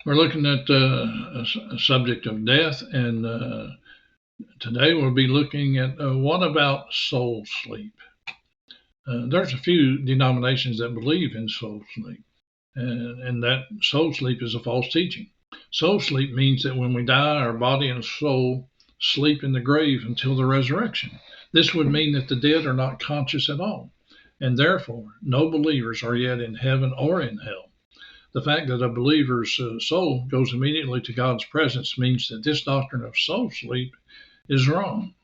We're looking at a subject of death, and today we'll be looking at what about soul sleep? There's a few denominations that believe in soul sleep, and that soul sleep is a false teaching. Soul sleep means that when we die, our body and soul sleep in the grave until the resurrection. This would mean that the dead are not conscious at all, and therefore no believers are yet in heaven or in hell. The fact that a believer's soul goes immediately to God's presence means that this doctrine of soul sleep is wrong.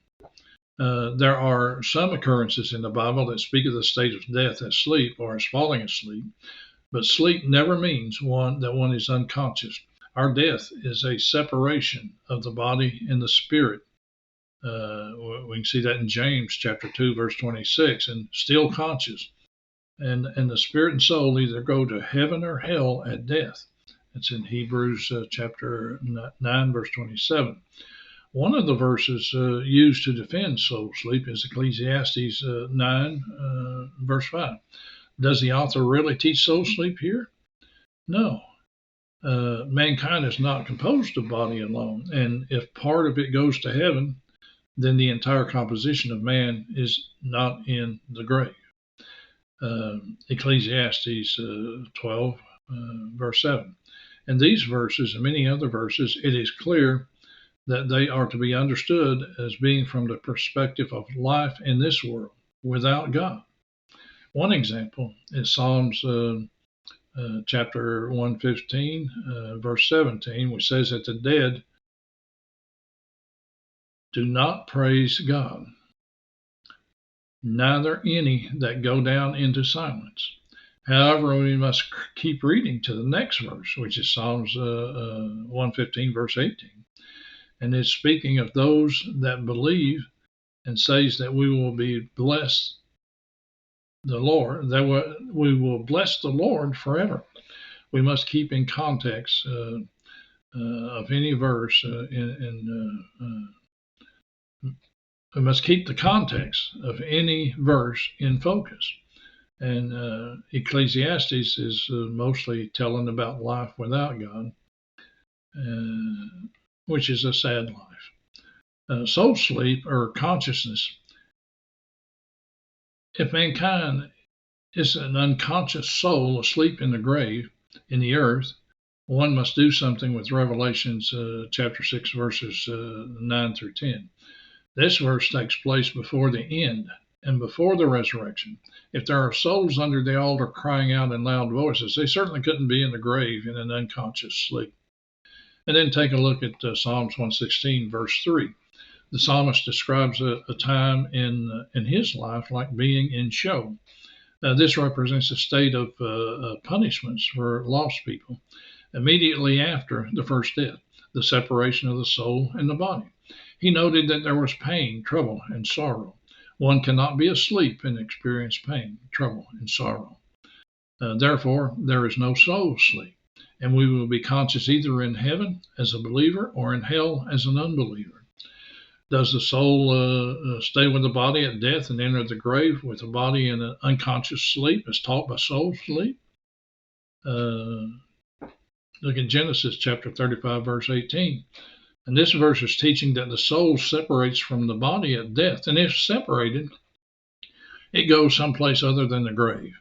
There are some occurrences in the Bible that speak of the state of death as sleep or as falling asleep, but sleep never means that one is unconscious. Our death is a separation of the body and the spirit. We can see that in James chapter 2, verse 26, and still conscious. And the spirit and soul either go to heaven or hell at death. It's in Hebrews chapter 9, verse 27. One of the verses used to defend soul sleep is Ecclesiastes 9, verse 5. Does the author really teach soul sleep here? No. Mankind is not composed of body alone, and if part of it goes to heaven, then the entire composition of man is not in the grave. Ecclesiastes 12, verse 7. In these verses and many other verses, it is clear that they are to be understood as being from the perspective of life in this world without God. One example is Psalms chapter 115, verse 17, which says that the dead do not praise God, neither any that go down into silence. However, we must keep reading to the next verse, which is Psalms 115, verse 18. And it's speaking of those that believe and says that we will be blessed the Lord, that we will bless the Lord forever. We must keep in context of any verse we must keep the context of any verse in focus. And Ecclesiastes is mostly telling about life without God, which is a sad life. Soul sleep or consciousness. If mankind is an unconscious soul asleep in the grave, in the earth, one must do something with Revelations chapter 6, verses 9 through 10. This verse takes place before the end and before the resurrection. If there are souls under the altar crying out in loud voices, they certainly couldn't be in the grave in an unconscious sleep. And then take a look at Psalms 116, verse 3. The psalmist describes a time in his life like being in Sheol. This represents a state of punishments for lost people immediately after the first death, the separation of the soul and the body. He noted that there was pain, trouble, and sorrow. One cannot be asleep and experience pain, trouble, and sorrow. Therefore, there is no soul sleep, and we will be conscious either in heaven as a believer or in hell as an unbeliever. Does the soul stay with the body at death and enter the grave with the body in an unconscious sleep as taught by soul sleep? Look at Genesis chapter 35, verse 18. And this verse is teaching that the soul separates from the body at death. And if separated, it goes someplace other than the grave,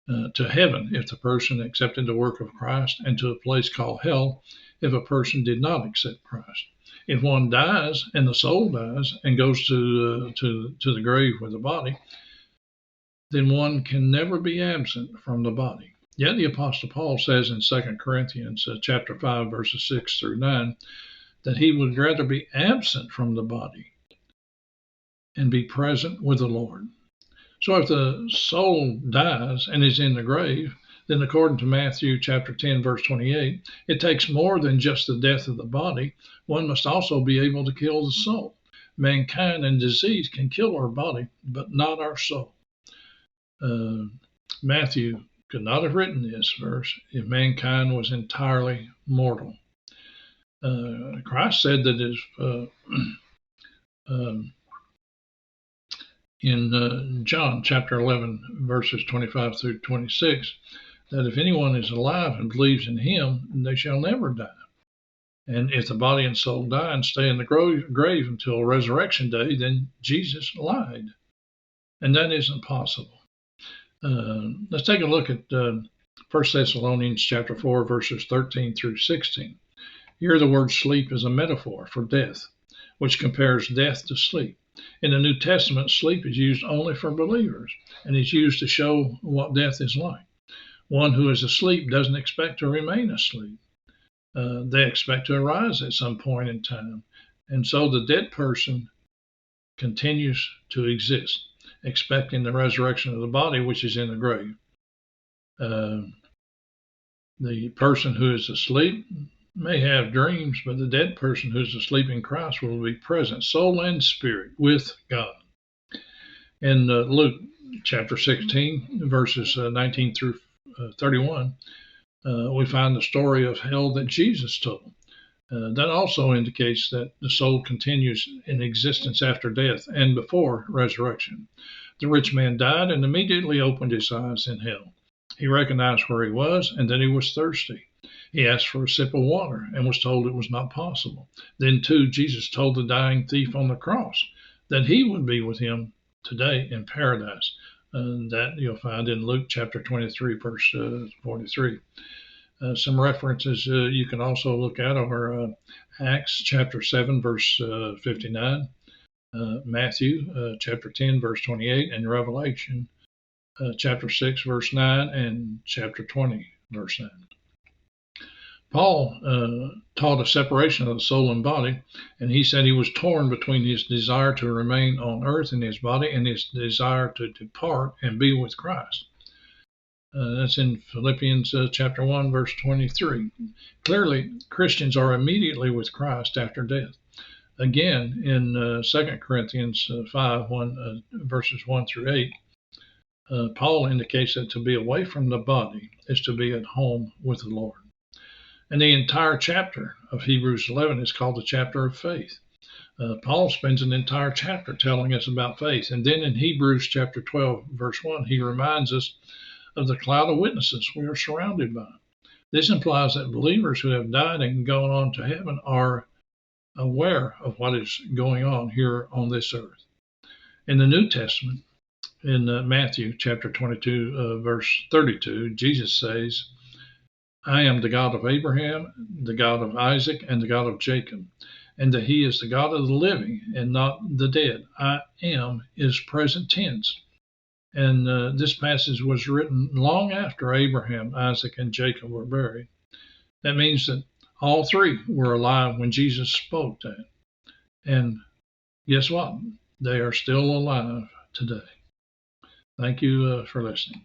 to heaven if the person accepted the work of Christ, and to a place called hell if a person did not accept Christ. If one dies and the soul dies and goes to the grave with the body, then one can never be absent from the body. Yet the Apostle Paul says in 2 Corinthians chapter 5, verses 6 through 9, that he would rather be absent from the body and be present with the Lord. So if the soul dies and is in the grave, then according to Matthew chapter 10, verse 28, it takes more than just the death of the body. One must also be able to kill the soul. Mankind and disease can kill our body, but not our soul. Matthew could not have written this verse if mankind was entirely mortal. Christ said that in John chapter 11, verses 25 through 26, that if anyone is alive and believes in him, they shall never die. And if the body and soul die and stay in the grave until resurrection day, then Jesus lied. And that isn't possible. Let's take a look at 1 Thessalonians chapter 4, verses 13 through 16. Here the word sleep is a metaphor for death, which compares death to sleep. In the New Testament, sleep is used only for believers, and is used to show what death is like. One who is asleep doesn't expect to remain asleep. They expect to arise at some point in time. And so the dead person continues to exist, expecting the resurrection of the body, which is in the grave. The person who is asleep may have dreams, but the dead person who is asleep in Christ will be present, soul and spirit, with God. In Luke chapter 16, verses 19 through 31, we find the story of hell that Jesus told. That also indicates that the soul continues in existence after death and before resurrection. The rich man died and immediately opened his eyes in hell. He recognized where he was and that he was thirsty. He asked for a sip of water and was told it was not possible. Then, too, Jesus told the dying thief on the cross that he would be with him today in paradise. That you'll find in Luke chapter 23, verse 43. Some references you can also look at are Acts chapter 7, verse 59, Matthew chapter 10, verse 28, and Revelation chapter 6, verse 9, and chapter 20, verse 9. Paul taught a separation of the soul and body, and he said he was torn between his desire to remain on earth in his body and his desire to depart and be with Christ. That's in Philippians chapter 1, verse 23. Clearly, Christians are immediately with Christ after death. Again, in 2 Corinthians 5, verses 1 through 8, Paul indicates that to be away from the body is to be at home with the Lord. And the entire chapter of Hebrews 11 is called the chapter of faith. Paul spends an entire chapter telling us about faith. And then in Hebrews chapter 12, verse 1, he reminds us of the cloud of witnesses we are surrounded by. This implies that believers who have died and gone on to heaven are aware of what is going on here on this earth. In the New Testament, in Matthew chapter 22, verse 32, Jesus says, I am the God of Abraham, the God of Isaac, and the God of Jacob, and that he is the God of the living and not the dead. I am is present tense. And this passage was written long after Abraham, Isaac, and Jacob were buried. That means that all three were alive when Jesus spoke that. And guess what? They are still alive today. Thank you for listening.